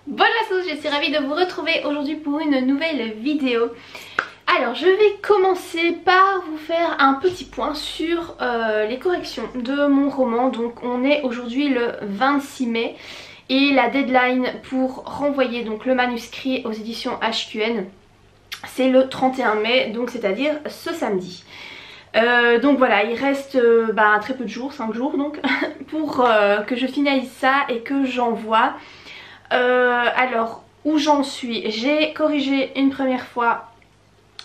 Bonjour à tous, je suis ravie de vous retrouver aujourd'hui pour une nouvelle vidéo. Alors je vais commencer par vous faire un petit point sur les corrections de mon roman. Donc on est aujourd'hui le 26 mai et la deadline pour renvoyer donc le manuscrit aux éditions HQN c'est le 31 mai, donc c'est-à-dire ce samedi. Donc voilà, il reste très peu de jours, 5 jours donc, pour que je finalise ça et que j'envoie. Alors, où j'en suis? J'ai corrigé une première fois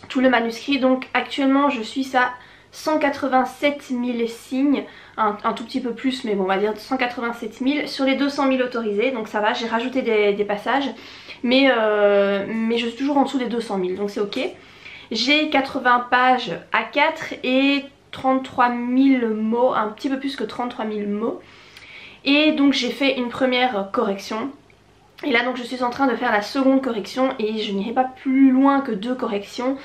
tout le manuscrit, donc actuellement je suis à 187 000 signes, un tout petit peu plus, mais bon, on va dire 187 000 sur les 200 000 autorisés, donc ça va, j'ai rajouté des passages, mais je suis toujours en dessous des 200 000, donc c'est ok. J'ai 80 pages A4 et 33 000 mots, un petit peu plus que 33 000 mots, et donc j'ai fait une première correction. Et là donc je suis en train de faire la seconde correction et je n'irai pas plus loin que 2 corrections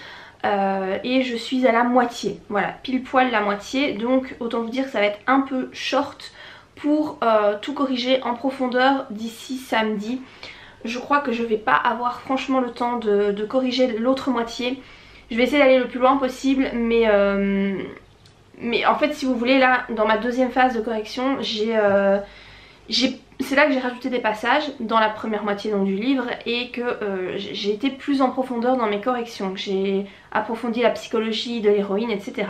et je suis à la moitié, voilà, pile poil la moitié, donc autant vous dire que ça va être un peu short pour tout corriger en profondeur d'ici samedi. Je crois que je vais pas avoir franchement le temps de corriger l'autre moitié. Je vais essayer d'aller le plus loin possible, mais en fait si vous voulez, là dans ma deuxième phase de correction c'est là que j'ai rajouté des passages dans la première moitié donc, du livre, et que j'ai été plus en profondeur dans mes corrections. J'ai approfondi la psychologie de l'héroïne, etc.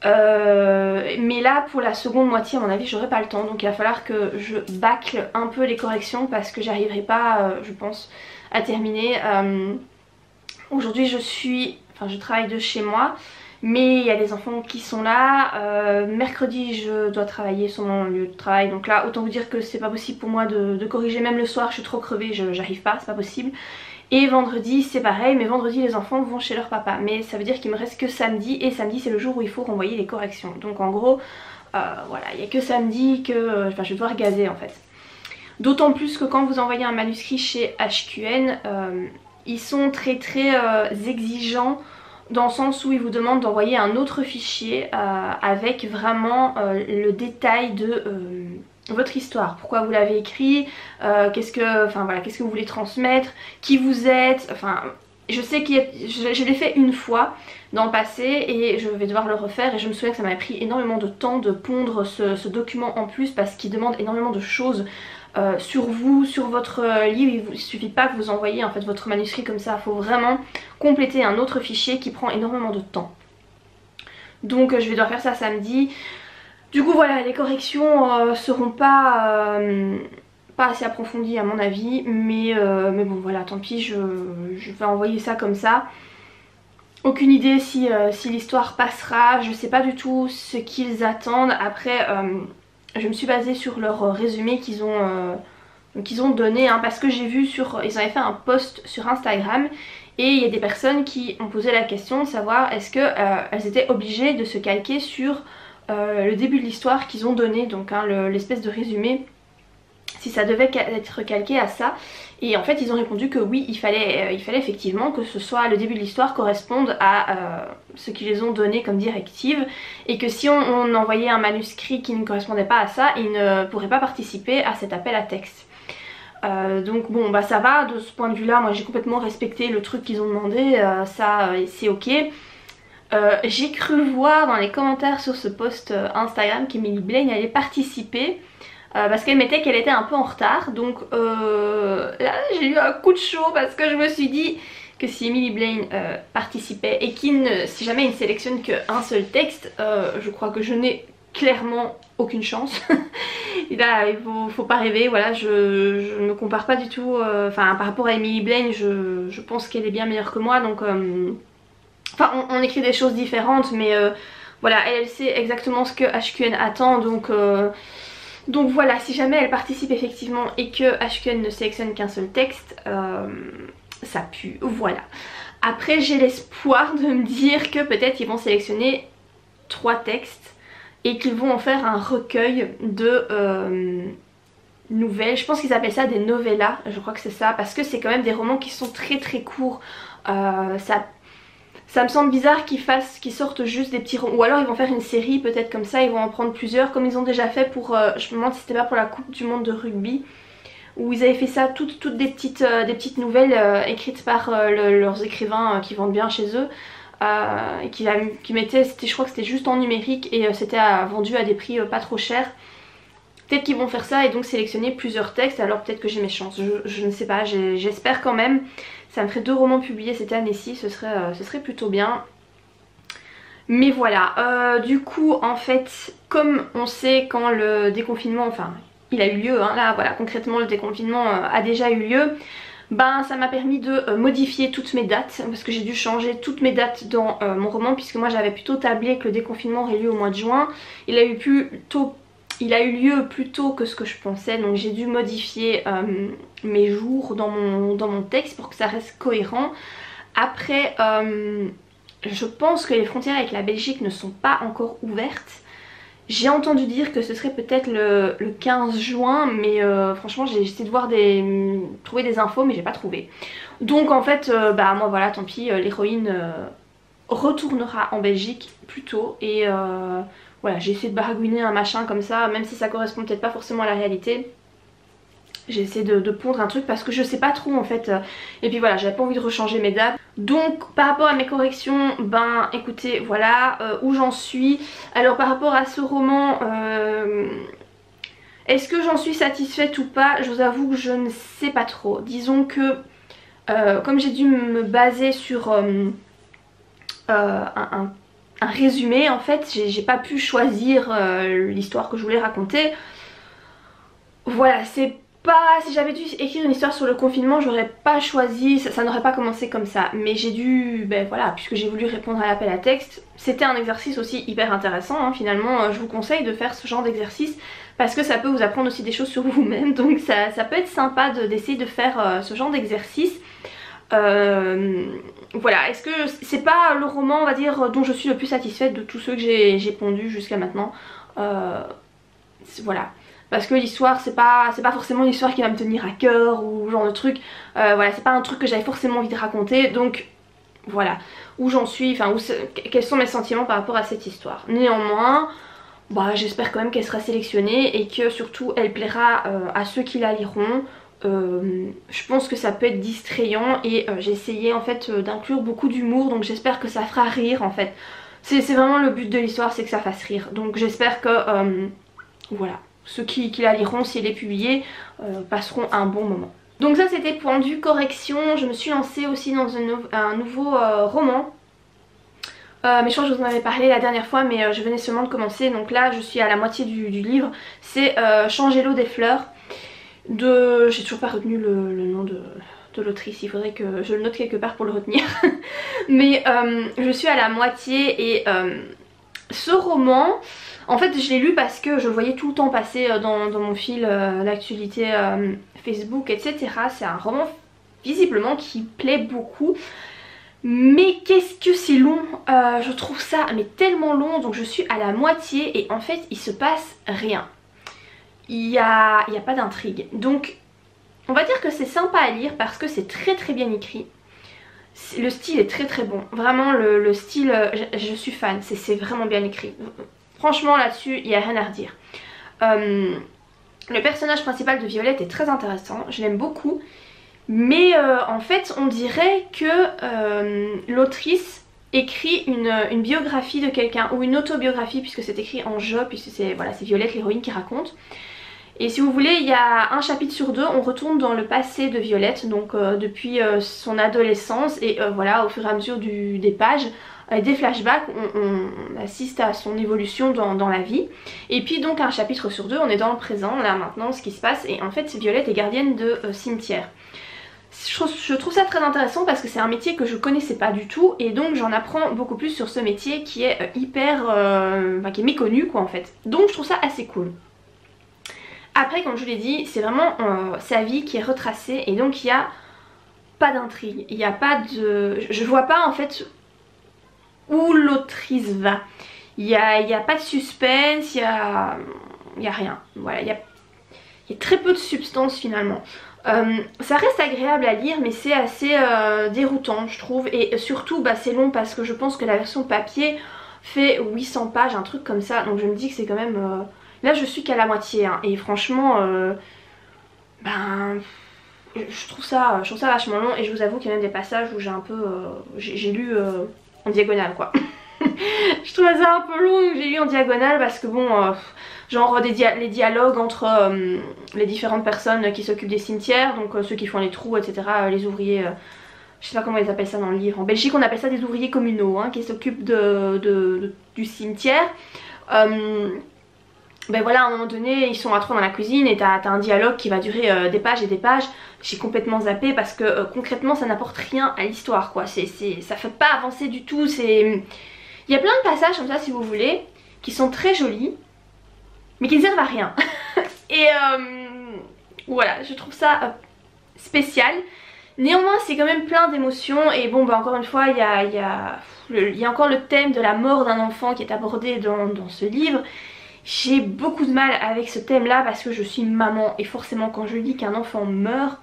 Mais là pour la seconde moitié à mon avis j'aurai pas le temps, donc il va falloir que je bâcle un peu les corrections parce que j'arriverai pas je pense à terminer. Aujourd'hui je travaille de chez moi, mais il y a des enfants qui sont là. Mercredi je dois travailler sur mon lieu de travail, donc là autant vous dire que c'est pas possible pour moi de corriger, même le soir je suis trop crevée, j'arrive pas, c'est pas possible. Et vendredi c'est pareil, mais vendredi les enfants vont chez leur papa, mais ça veut dire qu'il me reste que samedi, et samedi c'est le jour où il faut renvoyer les corrections. Donc en gros voilà, il n'y a que samedi que je vais devoir gazer en fait. D'autant plus que quand vous envoyez un manuscrit chez HQN, ils sont très exigeants, dans le sens où ils vous demandent d'envoyer un autre fichier avec vraiment le détail de votre histoire, pourquoi vous l'avez écrit, qu'est-ce que vous voulez transmettre, qui vous êtes, enfin je sais que je l'ai fait une fois dans le passé et je vais devoir le refaire, et je me souviens que ça m'avait pris énormément de temps de pondre ce document en plus parce qu'il demande énormément de choses sur vous, sur votre livre. Il suffit pas que vous envoyiez en fait votre manuscrit comme ça, il faut vraiment compléter un autre fichier qui prend énormément de temps. Donc je vais devoir faire ça samedi. Du coup voilà, les corrections seront pas assez approfondies à mon avis, mais bon voilà, tant pis, je vais envoyer ça comme ça. Aucune idée si l'histoire passera, je sais pas du tout ce qu'ils attendent. Après je me suis basée sur leur résumé qu'ils ont donné, hein, parce que j'ai vu ils avaient fait un post sur Instagram et il y a des personnes qui ont posé la question de savoir est-ce qu'elles étaient obligées de se calquer sur le début de l'histoire qu'ils ont donné, donc hein, l'espèce de résumé, si ça devait être calqué à ça. Et en fait ils ont répondu que oui, il fallait effectivement que ce soit le début de l'histoire corresponde à ce qu'ils les ont donné comme directive, et que si on envoyait un manuscrit qui ne correspondait pas à ça, ils ne pourraient pas participer à cet appel à texte. Donc bon bah ça va, de ce point de vue là, moi j'ai complètement respecté le truc qu'ils ont demandé, ça c'est ok. J'ai cru voir dans les commentaires sur ce post Instagram qu'Emily Blaine allait participer, parce qu'elle mettait qu'elle était un peu en retard, donc là j'ai eu un coup de chaud parce que je me suis dit que si Emily Blaine participait et si jamais il ne sélectionne qu'un seul texte, je crois que je n'ai clairement aucune chance. Et là il faut pas rêver, voilà, je ne me compare pas du tout, par rapport à Emily Blaine, je pense qu'elle est bien meilleure que moi, donc enfin on écrit des choses différentes, mais voilà, elle sait exactement ce que HQN attend, donc voilà, si jamais elle participe effectivement et que HQN ne sélectionne qu'un seul texte, ça pue, voilà. Après j'ai l'espoir de me dire que peut-être ils vont sélectionner 3 textes et qu'ils vont en faire un recueil de nouvelles. Je pense qu'ils appellent ça des novellas, je crois que c'est ça, parce que c'est quand même des romans qui sont très courts. Ça me semble bizarre qu'ils sortent juste des petits romans, ou alors ils vont faire une série peut-être comme ça, ils vont en prendre plusieurs comme ils ont déjà fait pour, je me demande si c'était pas pour la Coupe du Monde de rugby, où ils avaient fait ça, toutes des petites nouvelles écrites par leurs écrivains qui vendent bien chez eux. Et qui mettaient, je crois que c'était juste en numérique et c'était vendu à des prix pas trop chers. Peut-être qu'ils vont faire ça et donc sélectionner plusieurs textes, alors peut-être que j'ai mes chances, je ne sais pas, j'espère quand même. Ça me ferait 2 romans publiés cette année-ci, ce serait plutôt bien. Mais voilà, du coup en fait, comme on sait quand le déconfinement, enfin il a eu lieu, hein, là voilà, concrètement le déconfinement a déjà eu lieu, ben ça m'a permis de modifier toutes mes dates, parce que j'ai dû changer toutes mes dates dans mon roman, puisque moi j'avais plutôt tablé que le déconfinement aurait lieu au mois de juin. Il a eu lieu plus tôt que ce que je pensais, donc j'ai dû modifier mes jours dans mon texte pour que ça reste cohérent. Après, je pense que les frontières avec la Belgique ne sont pas encore ouvertes. J'ai entendu dire que ce serait peut-être le 15 juin, mais franchement j'ai essayé de trouver des infos, mais j'ai pas trouvé. Donc en fait, bah moi voilà, tant pis, l'héroïne retournera en Belgique plus tôt et voilà, j'ai essayé de baragouiner un machin comme ça, même si ça correspond peut-être pas forcément à la réalité. J'ai essayé de pondre un truc parce que je sais pas trop en fait. Et puis voilà, j'avais pas envie de rechanger mes dates. Donc par rapport à mes corrections, ben écoutez voilà où j'en suis. Alors par rapport à ce roman, est-ce que j'en suis satisfaite ou pas? Je vous avoue que je ne sais pas trop. Disons que comme j'ai dû me baser sur un résumé en fait, j'ai pas pu choisir l'histoire que je voulais raconter. Voilà, c'est pas... Si j'avais dû écrire une histoire sur le confinement, j'aurais pas choisi, ça n'aurait pas commencé comme ça. Mais j'ai dû, ben voilà, puisque j'ai voulu répondre à l'appel à texte, c'était un exercice aussi hyper intéressant, hein. Finalement je vous conseille de faire ce genre d'exercice parce que ça peut vous apprendre aussi des choses sur vous-même. Donc ça peut être sympa d'essayer de faire ce genre d'exercice. Voilà, est-ce que c'est pas le roman, on va dire, dont je suis le plus satisfaite de tous ceux que j'ai pondus jusqu'à maintenant. Voilà, parce que l'histoire c'est pas forcément une histoire qui va me tenir à cœur ou genre de truc. Voilà, c'est pas un truc que j'avais forcément envie de raconter, donc voilà où j'en suis, enfin quels sont mes sentiments par rapport à cette histoire. Néanmoins, bah, j'espère quand même qu'elle sera sélectionnée et que surtout elle plaira à ceux qui la liront. Je pense que ça peut être distrayant et j'ai essayé en fait d'inclure beaucoup d'humour, donc j'espère que ça fera rire en fait. C'est vraiment le but de l'histoire, c'est que ça fasse rire, donc j'espère que voilà, ceux qui la liront si elle est publiée passeront un bon moment. Donc ça c'était point de vue correction. Je me suis lancée aussi dans un nouveau roman. Mais je crois que je vous en avais parlé la dernière fois, mais je venais seulement de commencer, donc là je suis à la moitié du livre. C'est Changer l'eau des fleurs. J'ai toujours pas retenu le nom de l'autrice, il faudrait que je le note quelque part pour le retenir. Mais je suis à la moitié et ce roman, en fait je l'ai lu parce que je le voyais tout le temps passer dans mon fil d'actualité Facebook, etc. C'est un roman visiblement qui plaît beaucoup. Mais qu'est-ce que c'est long, je trouve ça mais tellement long, donc je suis à la moitié et en fait il se passe rien. Il y a pas d'intrigue, donc on va dire que c'est sympa à lire parce que c'est très bien écrit. Le style est très bon, vraiment le style, je suis fan, c'est vraiment bien écrit. Franchement là-dessus il n'y a rien à redire. Le personnage principal de Violette est très intéressant, je l'aime beaucoup. Mais en fait on dirait que l'autrice écrit une biographie de quelqu'un ou une autobiographie, puisque c'est écrit en je, puisque c'est voilà, Violette l'héroïne qui raconte. Et si vous voulez, il y a un chapitre sur deux, on retourne dans le passé de Violette, donc depuis son adolescence et voilà, au fur et à mesure des pages, des flashbacks, on assiste à son évolution dans la vie. Et puis donc un chapitre sur deux, on est dans le présent, là maintenant, ce qui se passe, et en fait Violette est gardienne de cimetière. Je trouve ça très intéressant parce que c'est un métier que je connaissais pas du tout et donc j'en apprends beaucoup plus sur ce métier qui est hyper, qui est méconnu quoi en fait. Donc je trouve ça assez cool. Après comme je vous l'ai dit, c'est vraiment sa vie qui est retracée et donc il n'y a pas d'intrigue, il n'y a pas de... Je vois pas en fait où l'autrice va. Il n'y a pas de suspense, il y a rien. Voilà, il y a très peu de substance finalement. Ça reste agréable à lire mais c'est assez déroutant je trouve et surtout bah, c'est long parce que je pense que la version papier fait 800 pages, un truc comme ça, donc je me dis que c'est quand même... Là je suis qu'à la moitié hein, et franchement ben je trouve ça vachement long, et je vous avoue qu'il y a même des passages où j'ai un peu j'ai lu en diagonale quoi. Je trouvais ça un peu long, donc j'ai lu en diagonale parce que bon genre les dialogues entre les différentes personnes qui s'occupent des cimetières, donc ceux qui font les trous etc, les ouvriers, je sais pas comment ils appellent ça dans le livre, en Belgique on appelle ça des ouvriers communaux hein, qui s'occupent du cimetière. Ben voilà, à un moment donné ils sont à trois dans la cuisine et t'as un dialogue qui va durer des pages et des pages. J'ai complètement zappé parce que concrètement ça n'apporte rien à l'histoire quoi, ça fait pas avancer du tout. Il y a plein de passages comme ça si vous voulez qui sont très jolis mais qui ne servent à rien. Et voilà, je trouve ça spécial. Néanmoins c'est quand même plein d'émotions, et bon bah encore une fois il y a encore le thème de la mort d'un enfant qui est abordé dans ce livre. J'ai beaucoup de mal avec ce thème là parce que je suis maman, et forcément quand je lis qu'un enfant meurt,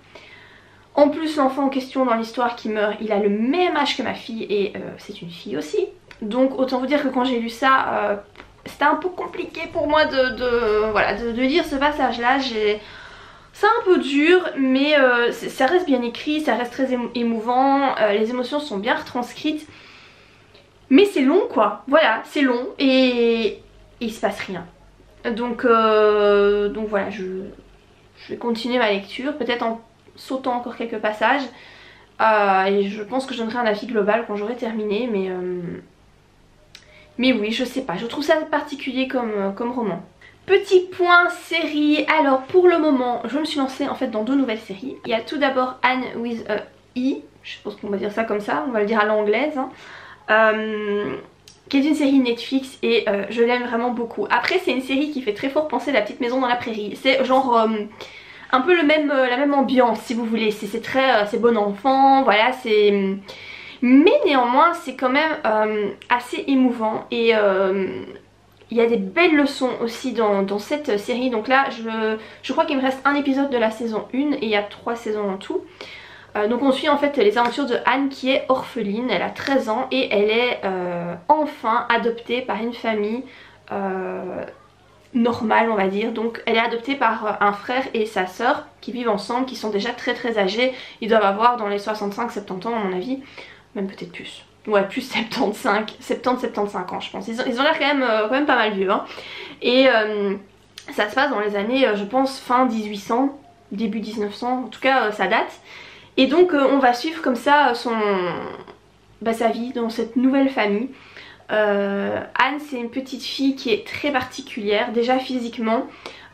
en plus l'enfant en question dans l'histoire qui meurt, il a le même âge que ma fille, et c'est une fille aussi. Donc autant vous dire que quand j'ai lu ça, c'était un peu compliqué pour moi de lire ce passage là. C'est un peu dur, mais ça reste bien écrit, ça reste très émouvant, les émotions sont bien retranscrites. Mais c'est long quoi, voilà, c'est long et il se passe rien. Donc voilà, je vais continuer ma lecture, peut-être en sautant encore quelques passages. Et je pense que je donnerai un avis global quand j'aurai terminé, mais oui, je sais pas, je trouve ça particulier comme roman. Petit point série, alors pour le moment je me suis lancée en fait dans 2 nouvelles séries. Il y a tout d'abord Anne with a E, je pense qu'on va dire ça comme ça, on va le dire à l'anglaise hein. Qui est une série Netflix, et je l'aime vraiment beaucoup. Après c'est une série qui fait très fort penser à La Petite Maison dans la Prairie. C'est genre un peu la même ambiance si vous voulez. C'est bon enfant, voilà, mais néanmoins c'est quand même assez émouvant, et il y a des belles leçons aussi dans cette série. Donc là je crois qu'il me reste un épisode de la saison 1 et il y a 3 saisons en tout. Donc on suit en fait les aventures de Anne qui est orpheline, elle a 13 ans et elle est enfin adoptée par une famille normale on va dire. Donc elle est adoptée par un frère et sa sœur qui vivent ensemble, qui sont déjà très âgés. Ils doivent avoir dans les 65-70 ans à mon avis, même peut-être plus. Ouais, plus 70-75 ans je pense. Ils ont l'air quand même pas mal vieux hein. Et ça se passe dans les années je pense fin 1800, début 1900, en tout cas ça date. Et donc on va suivre comme ça sa vie dans cette nouvelle famille. Anne c'est une petite fille qui est très particulière, déjà physiquement.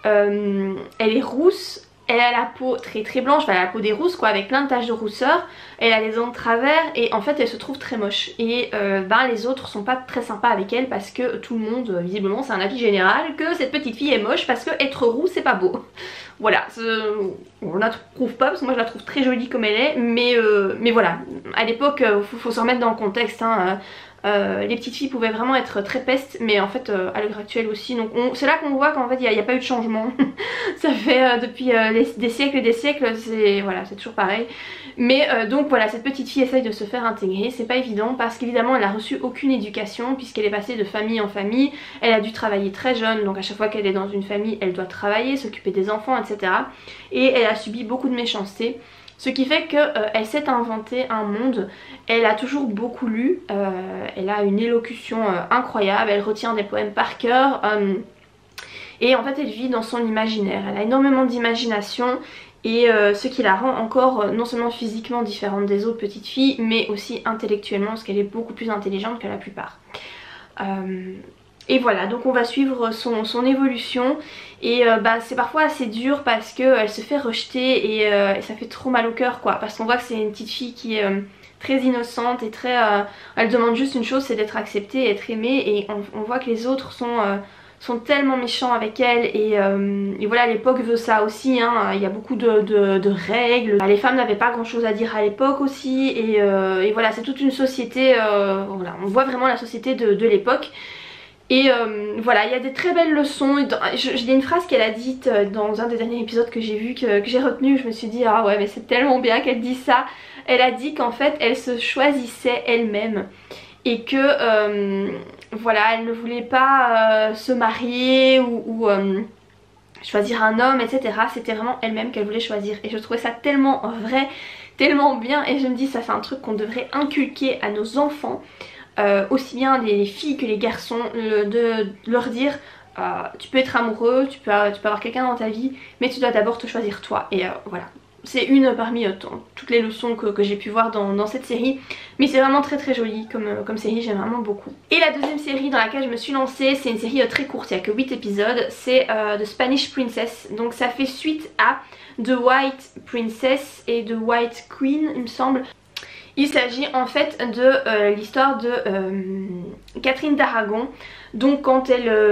Elle est rousse, elle a la peau très blanche, elle a la peau des rousses quoi, avec plein de taches de rousseur. Elle a les dents de travers et en fait elle se trouve très moche. Et les autres sont pas très sympas avec elle parce que tout le monde, visiblement c'est un avis général, que cette petite fille est moche parce que être roux c'est pas beau. Voilà, on la trouve pas parce que moi je la trouve très jolie comme elle est, mais voilà, à l'époque faut se remettre dans le contexte hein. Les petites filles pouvaient vraiment être très pestes, mais en fait à l'heure actuelle aussi. Donc c'est là qu'on voit qu'en fait il n'y a pas eu de changement. Ça fait depuis des siècles et des siècles, c'est toujours pareil. Mais donc voilà, cette petite fille essaye de se faire intégrer, c'est pas évident parce qu'évidemment elle a reçu aucune éducation puisqu'elle est passée de famille en famille. Elle a dû travailler très jeune, donc à chaque fois qu'elle est dans une famille elle doit travailler, s'occuper des enfants etc. Et elle a subi beaucoup de méchanceté. Ce qui fait qu'elle s'est inventée un monde. Elle a toujours beaucoup lu, elle a une élocution incroyable, elle retient des poèmes par cœur. Et en fait elle vit dans son imaginaire, elle a énormément d'imagination. Et ce qui la rend encore non seulement physiquement différente des autres petites filles, mais aussi intellectuellement parce qu'elle est beaucoup plus intelligente que la plupart. Et voilà, donc on va suivre son évolution. Et c'est parfois assez dur parce qu'elle se fait rejeter et ça fait trop mal au cœur quoi. Parce qu'on voit que c'est une petite fille qui est très innocente et elle demande juste une chose, c'est d'être acceptée, être aimée. Et on voit que les autres sont tellement méchants avec elle. Et voilà, l'époque veut ça aussi hein. Il y a beaucoup de règles. Les femmes n'avaient pas grand chose à dire à l'époque aussi. Et voilà, c'est toute une société, voilà, on voit vraiment la société de l'époque. Et voilà, il y a des très belles leçons. Il y a une phrase qu'elle a dite dans un des derniers épisodes que j'ai vu, que j'ai retenu. Je me suis dit ah ouais mais c'est tellement bien qu'elle dise ça. Elle a dit qu'en fait elle se choisissait elle-même et que voilà, elle ne voulait pas se marier ou je choisir un homme, etc. C'était vraiment elle-même qu'elle voulait choisir. Et je trouvais ça tellement vrai, tellement bien. Et je me dis, ça fait un truc qu'on devrait inculquer à nos enfants, aussi bien les filles que les garçons, de leur dire... tu peux être amoureux, tu peux avoir quelqu'un dans ta vie, mais tu dois d'abord te choisir toi. Et voilà, c'est une parmi toutes les leçons que j'ai pu voir dans cette série. Mais c'est vraiment très joli comme série, j'aime vraiment beaucoup. Et la deuxième série dans laquelle je me suis lancée, c'est une série très courte, il n'y a que 8 épisodes, c'est The Spanish Princess. Donc ça fait suite à The White Princess et The White Queen, il me semble. Il s'agit en fait de l'histoire de Catherine d'Aragon. Donc quand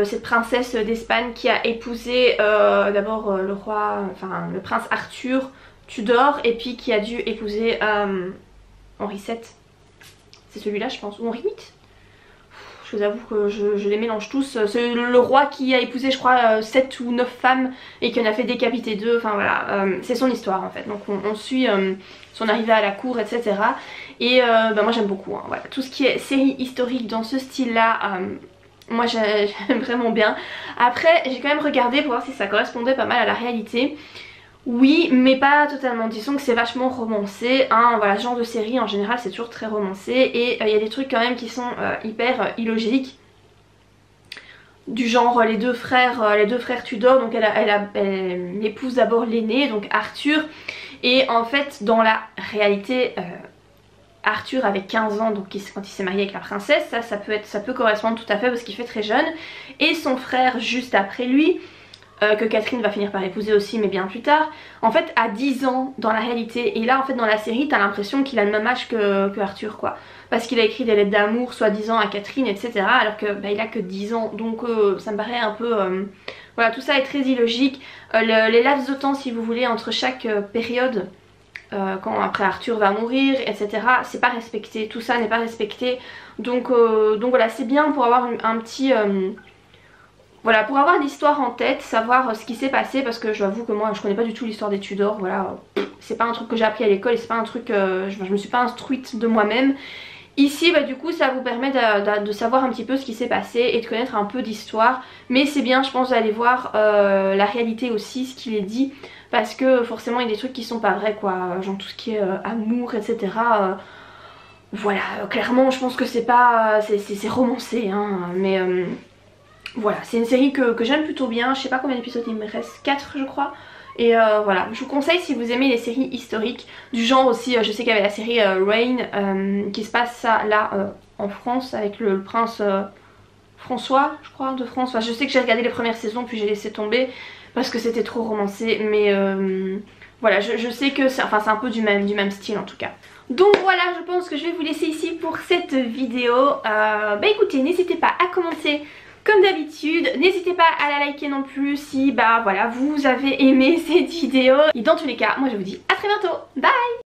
cette princesse d'Espagne qui a épousé d'abord le roi, enfin le prince Arthur Tudor, et puis qui a dû épouser Henri VII. C'est celui-là je pense, ou Henri VIII. Je vous avoue que je les mélange tous. C'est le roi qui a épousé je crois 7 ou 9 femmes et qui en a fait décapiter 2. Enfin voilà, c'est son histoire en fait. Donc on suit son arrivée à la cour, etc. Et moi j'aime beaucoup, hein. Voilà. Tout ce qui est série historique dans ce style là, moi j'aime vraiment bien. Après j'ai quand même regardé pour voir si ça correspondait pas mal à la réalité. Oui, mais pas totalement. Disons que c'est vachement romancé, hein. Voilà, ce genre de série en général c'est toujours très romancé. Et il y a des trucs quand même qui sont hyper illogiques. Du genre les deux frères Tudor, donc elle épouse d'abord l'aîné, donc Arthur. Et en fait dans la réalité... Arthur avait 15 ans donc quand il s'est marié avec la princesse, ça peut correspondre tout à fait parce qu'il fait très jeune. Et son frère juste après lui, que Catherine va finir par épouser aussi mais bien plus tard, en fait a 10 ans dans la réalité. Et là en fait dans la série t'as l'impression qu'il a le même âge que Arthur quoi. Parce qu'il a écrit des lettres d'amour soi-disant à Catherine, etc. Alors que il a que 10 ans, donc ça me paraît un peu... voilà, tout ça est très illogique. Les laps de temps si vous voulez entre chaque période... quand après Arthur va mourir, etc. C'est pas respecté, tout ça n'est pas respecté. Donc voilà, c'est bien pour avoir un petit... voilà, pour avoir l'histoire en tête, savoir ce qui s'est passé. Parce que j'avoue que moi je connais pas du tout l'histoire des Tudors. Voilà, c'est pas un truc que j'ai appris à l'école et c'est pas un truc... je me suis pas instruite de moi-même. Ici bah du coup ça vous permet de savoir un petit peu ce qui s'est passé et de connaître un peu d'histoire. Mais c'est bien je pense d'aller voir la réalité aussi, ce qu'il est dit. Parce que forcément il y a des trucs qui sont pas vrais quoi, genre tout ce qui est amour etc. Voilà, clairement je pense que c'est pas... c'est romancé hein, mais voilà, c'est une série que j'aime plutôt bien. Je sais pas combien d'épisodes il me reste, 4 je crois. Et voilà, je vous conseille si vous aimez les séries historiques du genre aussi, je sais qu'il y avait la série Reign qui se passe là en France avec le prince François je crois de France. Enfin je sais que j'ai regardé les premières saisons puis j'ai laissé tomber parce que c'était trop romancé, mais voilà je sais que c'est un peu du même style en tout cas. Donc voilà, je pense que je vais vous laisser ici pour cette vidéo. Bah écoutez, n'hésitez pas à commenter comme d'habitude, n'hésitez pas à la liker non plus si bah voilà vous avez aimé cette vidéo. Et dans tous les cas, moi je vous dis à très bientôt, bye.